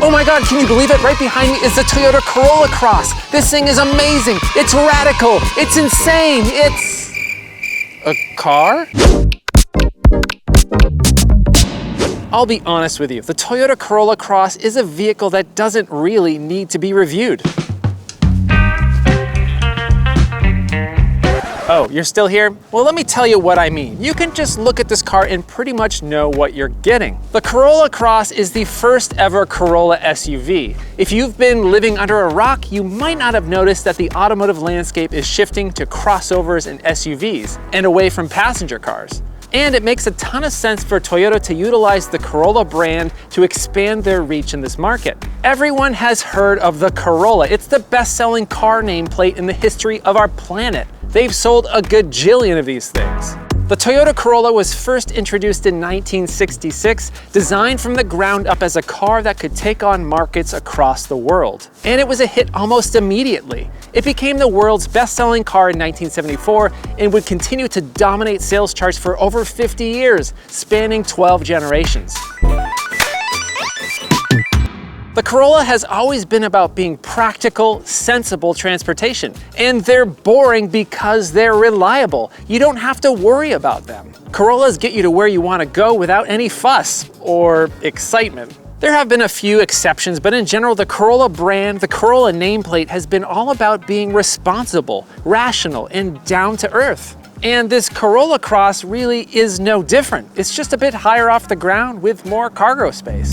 Oh my God, can you believe it? Right behind me is the Toyota Corolla Cross. This thing is amazing. It's radical. It's insane. It's a car? I'll be honest with you, the Toyota Corolla Cross is a vehicle that doesn't really need to be reviewed. Oh, you're still here? Well, let me tell you what I mean. You can just look at this car and pretty much know what you're getting. The Corolla Cross is the first ever Corolla SUV. If you've been living under a rock, you might not have noticed that the automotive landscape is shifting to crossovers and SUVs and away from passenger cars. And it makes a ton of sense for Toyota to utilize the Corolla brand to expand their reach in this market. Everyone has heard of the Corolla. It's the best-selling car nameplate in the history of our planet. They've sold a gajillion of these things. The Toyota Corolla was first introduced in 1966, designed from the ground up as a car that could take on markets across the world. And it was a hit almost immediately. It became the world's best-selling car in 1974 and would continue to dominate sales charts for over 50 years, spanning 12 generations. The Corolla has always been about being practical, sensible transportation, and they're boring because they're reliable. You don't have to worry about them. Corollas get you to where you want to go without any fuss or excitement. There have been a few exceptions, but in general, the Corolla brand, the Corolla nameplate has been all about being responsible, rational, and down to earth. And this Corolla Cross really is no different. It's just a bit higher off the ground with more cargo space.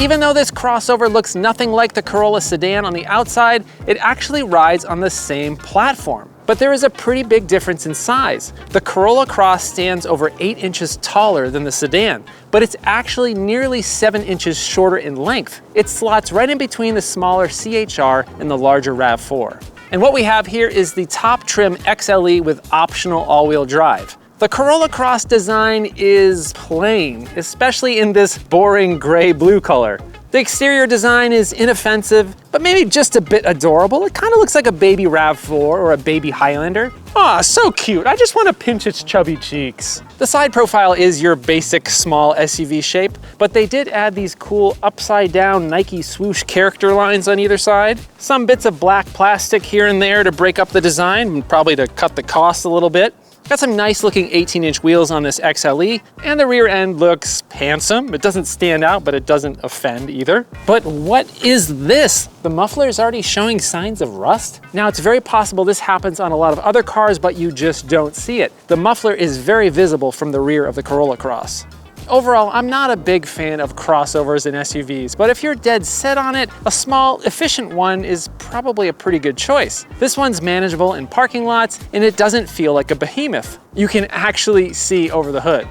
Even though this crossover looks nothing like the Corolla sedan on the outside, it actually rides on the same platform. But there is a pretty big difference in size. The Corolla Cross stands over 8 inches taller than the sedan, but it's actually nearly 7 inches shorter in length. It slots right in between the smaller CHR and the larger RAV4. And what we have here is the top trim XLE with optional all-wheel drive. The Corolla Cross design is plain, especially in this boring gray-blue color. The exterior design is inoffensive, but maybe just a bit adorable. It kind of looks like a baby RAV4 or a baby Highlander. Aw, so cute. I just want to pinch its chubby cheeks. The side profile is your basic small SUV shape, but they did add these cool upside-down Nike swoosh character lines on either side. Some bits of black plastic here and there to break up the design, probably to cut the cost a little bit. Got some nice looking 18-inch wheels on this XLE, and the rear end looks handsome. It doesn't stand out, but it doesn't offend either. But what is this? The muffler is already showing signs of rust. Now, it's very possible this happens on a lot of other cars, but you just don't see it. The muffler is very visible from the rear of the Corolla Cross. Overall, I'm not a big fan of crossovers and SUVs, but if you're dead set on it, a small, efficient one is probably a pretty good choice. This one's manageable in parking lots, and it doesn't feel like a behemoth. You can actually see over the hood.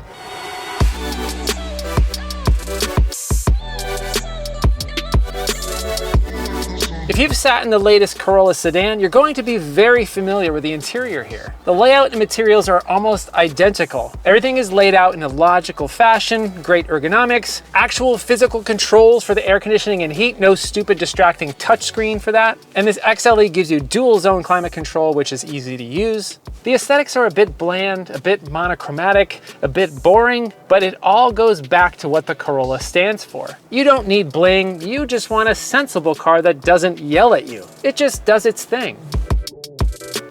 If you've sat in the latest Corolla sedan, you're going to be very familiar with the interior here. The layout and materials are almost identical. Everything is laid out in a logical fashion, great ergonomics, actual physical controls for the air conditioning and heat, no stupid distracting touchscreen for that. And this XLE gives you dual zone climate control, which is easy to use. The aesthetics are a bit bland, a bit monochromatic, a bit boring, but it all goes back to what the Corolla stands for. You don't need bling, you just want a sensible car that doesn't yell at you. It just does its thing.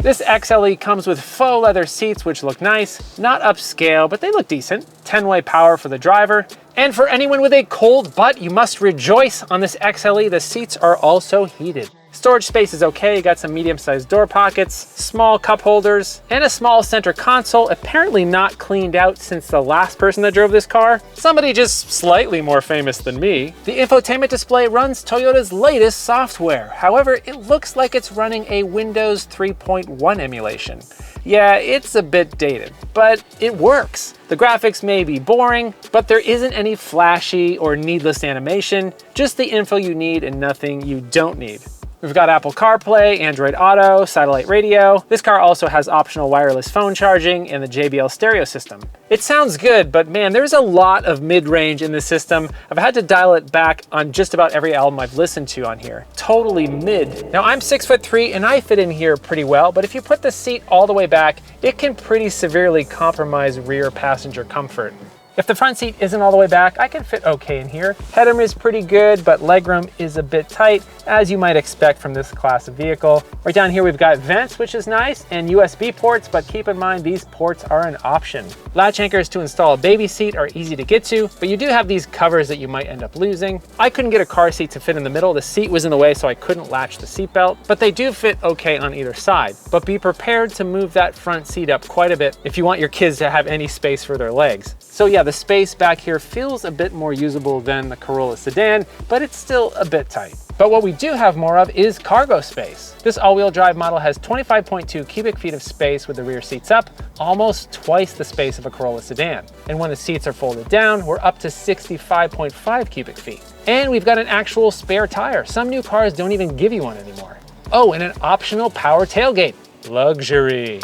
This XLE comes with faux leather seats, which look nice, not upscale, but they look decent. 10-way power for the driver. And for anyone with a cold butt, you must rejoice. On this XLE, the seats are also heated. Storage space is okay, you got some medium-sized door pockets, small cup holders, and a small center console, apparently not cleaned out since the last person that drove this car. Somebody just slightly more famous than me. The infotainment display runs Toyota's latest software. However, it looks like it's running a Windows 3.1 emulation. Yeah, it's a bit dated, but it works. The graphics may be boring, but there isn't any flashy or needless animation, just the info you need and nothing you don't need. We've got Apple CarPlay, Android Auto, satellite radio. This car also has optional wireless phone charging and the JBL stereo system. It sounds good, but man, there's a lot of mid-range in the system. I've had to dial it back on just about every album I've listened to on here. Totally mid. Now I'm 6'3" and I fit in here pretty well, but if you put the seat all the way back, it can pretty severely compromise rear passenger comfort. If the front seat isn't all the way back, I can fit okay in here. Headroom is pretty good, but legroom is a bit tight, as you might expect from this class of vehicle. Right down here, we've got vents, which is nice, and USB ports, but keep in mind these ports are an option. Latch anchors to install a baby seat are easy to get to, but you do have these covers that you might end up losing. I couldn't get a car seat to fit in the middle. The seat was in the way, so I couldn't latch the seat belt, but they do fit okay on either side. But be prepared to move that front seat up quite a bit if you want your kids to have any space for their legs. So yeah, the space back here feels a bit more usable than the Corolla sedan, but it's still a bit tight. But what we do have more of is cargo space. This all-wheel drive model has 25.2 cubic feet of space with the rear seats up, almost twice the space of a Corolla sedan. And when the seats are folded down, we're up to 65.5 cubic feet. And we've got an actual spare tire. Some new cars don't even give you one anymore. Oh, and an optional power tailgate. Luxury.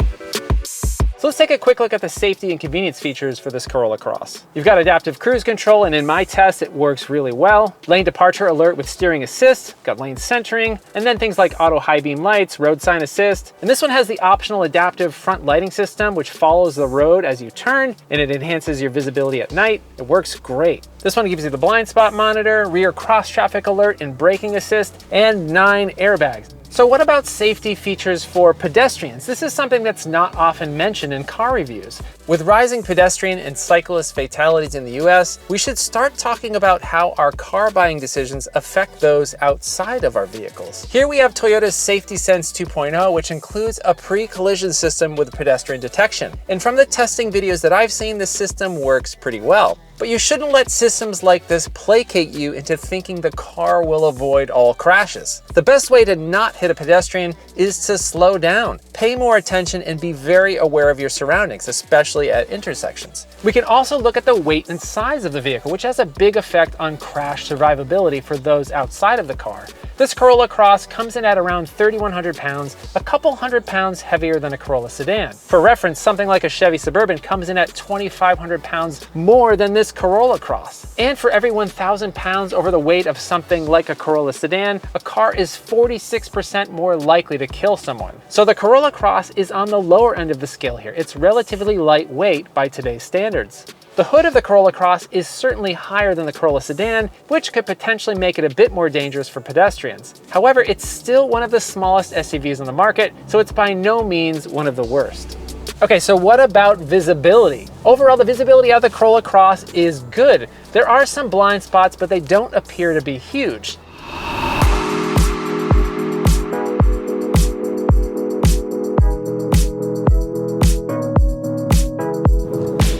So let's take a quick look at the safety and convenience features for this Corolla Cross. You've got adaptive cruise control, and in my test, it works really well. Lane departure alert with steering assist, got lane centering, and then things like auto high beam lights, road sign assist. And this one has the optional adaptive front lighting system, which follows the road as you turn, and it enhances your visibility at night. It works great. This one gives you the blind spot monitor, rear cross traffic alert, and braking assist, and 9 airbags. So what about safety features for pedestrians? This is something that's not often mentioned in car reviews. With rising pedestrian and cyclist fatalities in the US, we should start talking about how our car buying decisions affect those outside of our vehicles. Here we have Toyota's Safety Sense 2.0, which includes a pre-collision system with pedestrian detection. And from the testing videos that I've seen, the system works pretty well. But you shouldn't let systems like this placate you into thinking the car will avoid all crashes. The best way to not hit a pedestrian is to slow down, pay more attention, and be very aware of your surroundings, especially at intersections. We can also look at the weight and size of the vehicle, which has a big effect on crash survivability for those outside of the car. This Corolla Cross comes in at around 3,100 pounds, a couple hundred pounds heavier than a Corolla sedan. For reference, something like a Chevy Suburban comes in at 2,500 pounds more than this Corolla Cross. And for every 1,000 pounds over the weight of something like a Corolla sedan, a car is 46% more likely to kill someone. So the Corolla Cross is on the lower end of the scale here. It's relatively lightweight by today's standards. The hood of the Corolla Cross is certainly higher than the Corolla sedan, which could potentially make it a bit more dangerous for pedestrians. However, it's still one of the smallest SUVs on the market, so it's by no means one of the worst. Okay, so what about visibility? Overall, the visibility of the Corolla Cross is good. There are some blind spots, but they don't appear to be huge.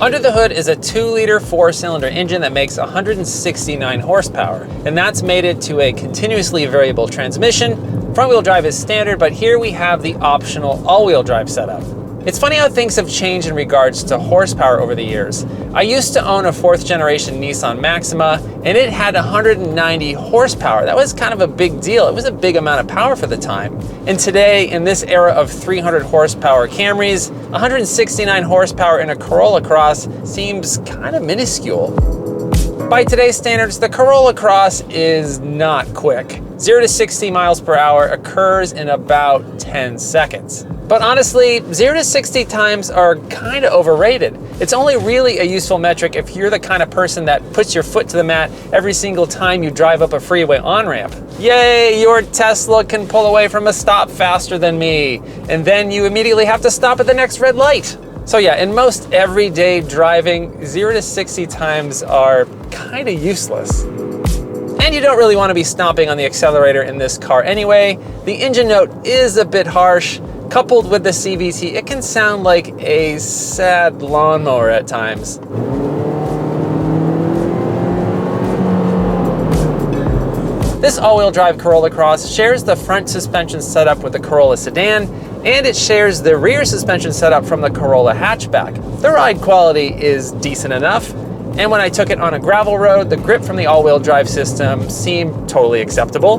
Under the hood is a 2-liter 4-cylinder engine that makes 169 horsepower, and that's mated to a continuously variable transmission. Front-wheel drive is standard, but here we have the optional all-wheel drive setup. It's funny how things have changed in regards to horsepower over the years. I used to own a 4th generation Nissan Maxima, and it had 190 horsepower. That was kind of a big deal. It was a big amount of power for the time. And today, in this era of 300 horsepower Camrys, 169 horsepower in a Corolla Cross seems kind of minuscule. By today's standards, the Corolla Cross is not quick. 0 to 60 miles per hour occurs in about 10 seconds. But honestly, 0 to 60 times are kind of overrated. It's only really a useful metric if you're the kind of person that puts your foot to the mat every single time you drive up a freeway on-ramp. Yay, your Tesla can pull away from a stop faster than me, and then you immediately have to stop at the next red light. So yeah, in most everyday driving, 0 to 60 times are kind of useless. And you don't really want to be stomping on the accelerator in this car anyway. The engine note is a bit harsh. Coupled with the CVT, it can sound like a sad lawnmower at times. This all-wheel drive Corolla Cross shares the front suspension setup with the Corolla sedan, and it shares the rear suspension setup from the Corolla hatchback. The ride quality is decent enough, and when I took it on a gravel road, the grip from the all-wheel drive system seemed totally acceptable.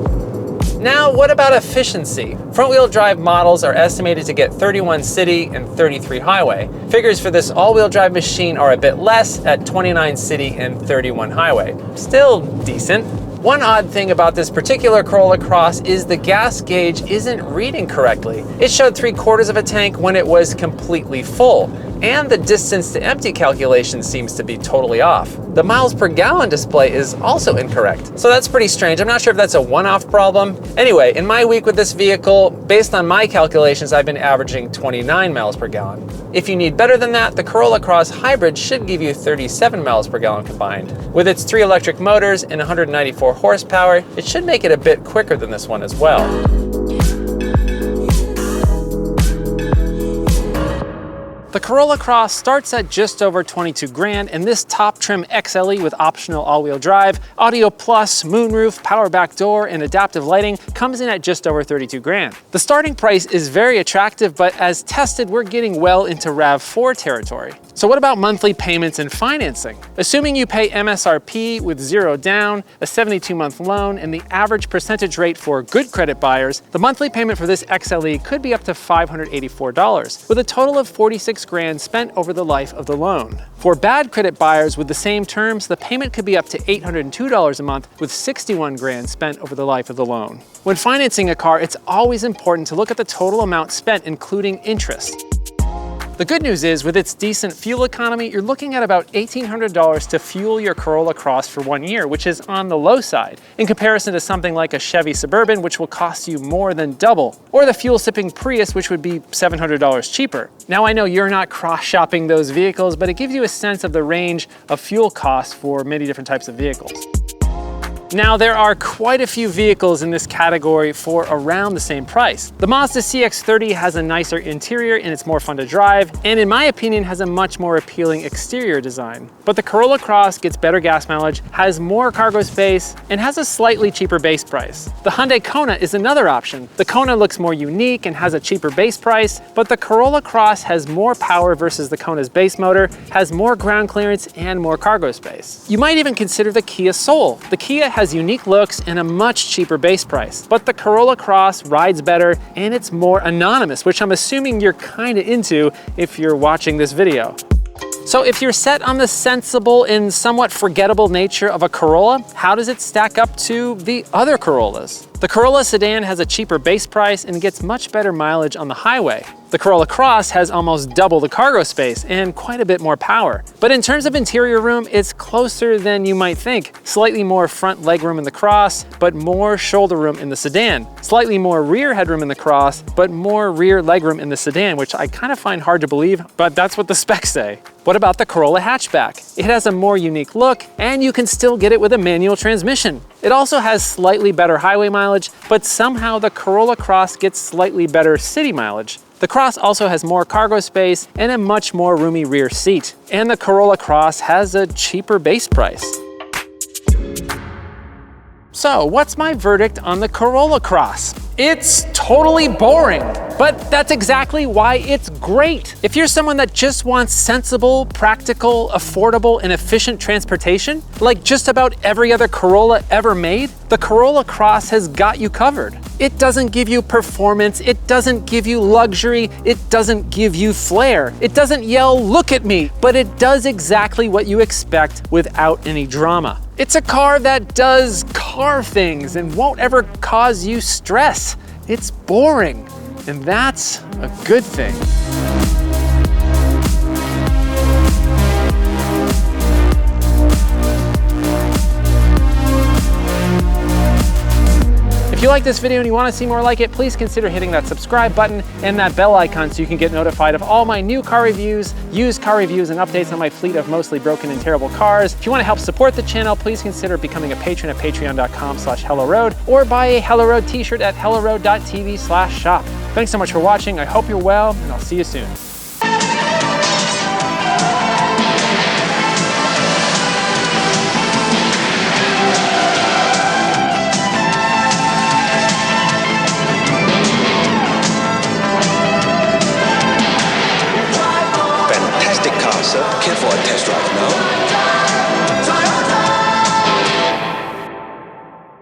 Now, what about efficiency? Front-wheel drive models are estimated to get 31 city and 33 highway. Figures for this all-wheel drive machine are a bit less at 29 city and 31 highway. Still decent. One odd thing about this particular Corolla Cross is the gas gauge isn't reading correctly. It showed 3/4 of a tank when it was completely full. And the distance to empty calculation seems to be totally off. The miles per gallon display is also incorrect. So that's pretty strange. I'm not sure if that's a one-off problem. Anyway, in my week with this vehicle, based on my calculations, I've been averaging 29 miles per gallon. If you need better than that, the Corolla Cross Hybrid should give you 37 miles per gallon combined. With its 3 electric motors and 194 horsepower, it should make it a bit quicker than this one as well. The Corolla Cross starts at just over 22 grand, and this top trim XLE with optional all-wheel drive, Audio Plus, moonroof, power back door, and adaptive lighting comes in at just over 32 grand. The starting price is very attractive, but as tested, we're getting well into RAV4 territory. So what about monthly payments and financing? Assuming you pay MSRP with 0 down, a 72-month loan, and the average percentage rate for good credit buyers, the monthly payment for this XLE could be up to $584, with a total of 46 grand spent over the life of the loan. For bad credit buyers with the same terms, the payment could be up to $802 a month, with 61 grand spent over the life of the loan. When financing a car, it's always important to look at the total amount spent, including interest. The good news is, with its decent fuel economy, you're looking at about $1,800 to fuel your Corolla Cross for 1 year, which is on the low side, in comparison to something like a Chevy Suburban, which will cost you more than double, or the fuel-sipping Prius, which would be $700 cheaper. Now, I know you're not cross-shopping those vehicles, but it gives you a sense of the range of fuel costs for many different types of vehicles. Now, there are quite a few vehicles in this category for around the same price. The Mazda CX-30 has a nicer interior and it's more fun to drive, and in my opinion has a much more appealing exterior design. But the Corolla Cross gets better gas mileage, has more cargo space, and has a slightly cheaper base price. The Hyundai Kona is another option. The Kona looks more unique and has a cheaper base price, but the Corolla Cross has more power versus the Kona's base motor, has more ground clearance, and more cargo space. You might even consider the Kia Soul. The Kia has unique looks and a much cheaper base price, but the Corolla Cross rides better and it's more anonymous, which I'm assuming you're kind of into if you're watching this video. So if you're set on the sensible and somewhat forgettable nature of a Corolla, how does it stack up to the other Corollas? The Corolla sedan has a cheaper base price and gets much better mileage on the highway. The Corolla Cross has almost double the cargo space and quite a bit more power. But in terms of interior room, it's closer than you might think. Slightly more front legroom in the Cross, but more shoulder room in the sedan. Slightly more rear headroom in the Cross, but more rear legroom in the sedan, which I kind of find hard to believe, but that's what the specs say. What about the Corolla hatchback? It has a more unique look, and you can still get it with a manual transmission. It also has slightly better highway mileage, but somehow the Corolla Cross gets slightly better city mileage. The Cross also has more cargo space and a much more roomy rear seat. And the Corolla Cross has a cheaper base price. So, what's my verdict on the Corolla Cross? It's totally boring, but that's exactly why it's great. If you're someone that just wants sensible, practical, affordable, and efficient transportation, like just about every other Corolla ever made, the Corolla Cross has got you covered. It doesn't give you performance, it doesn't give you luxury, it doesn't give you flair. It doesn't yell, "Look at me," but it does exactly what you expect without any drama. It's a car that does car things and won't ever cause you stress. It's boring, and that's a good thing. If you like this video and you want to see more like it, please consider hitting that subscribe button and that bell icon so you can get notified of all my new car reviews, used car reviews, and updates on my fleet of mostly broken and terrible cars. If you want to help support the channel, please consider becoming a patron at patreon.com/HelloRoad or buy a Hello Road t-shirt at helloroad.tv/shop. Thanks so much for watching. I hope you're well, and I'll see you soon. Care for a test drive now?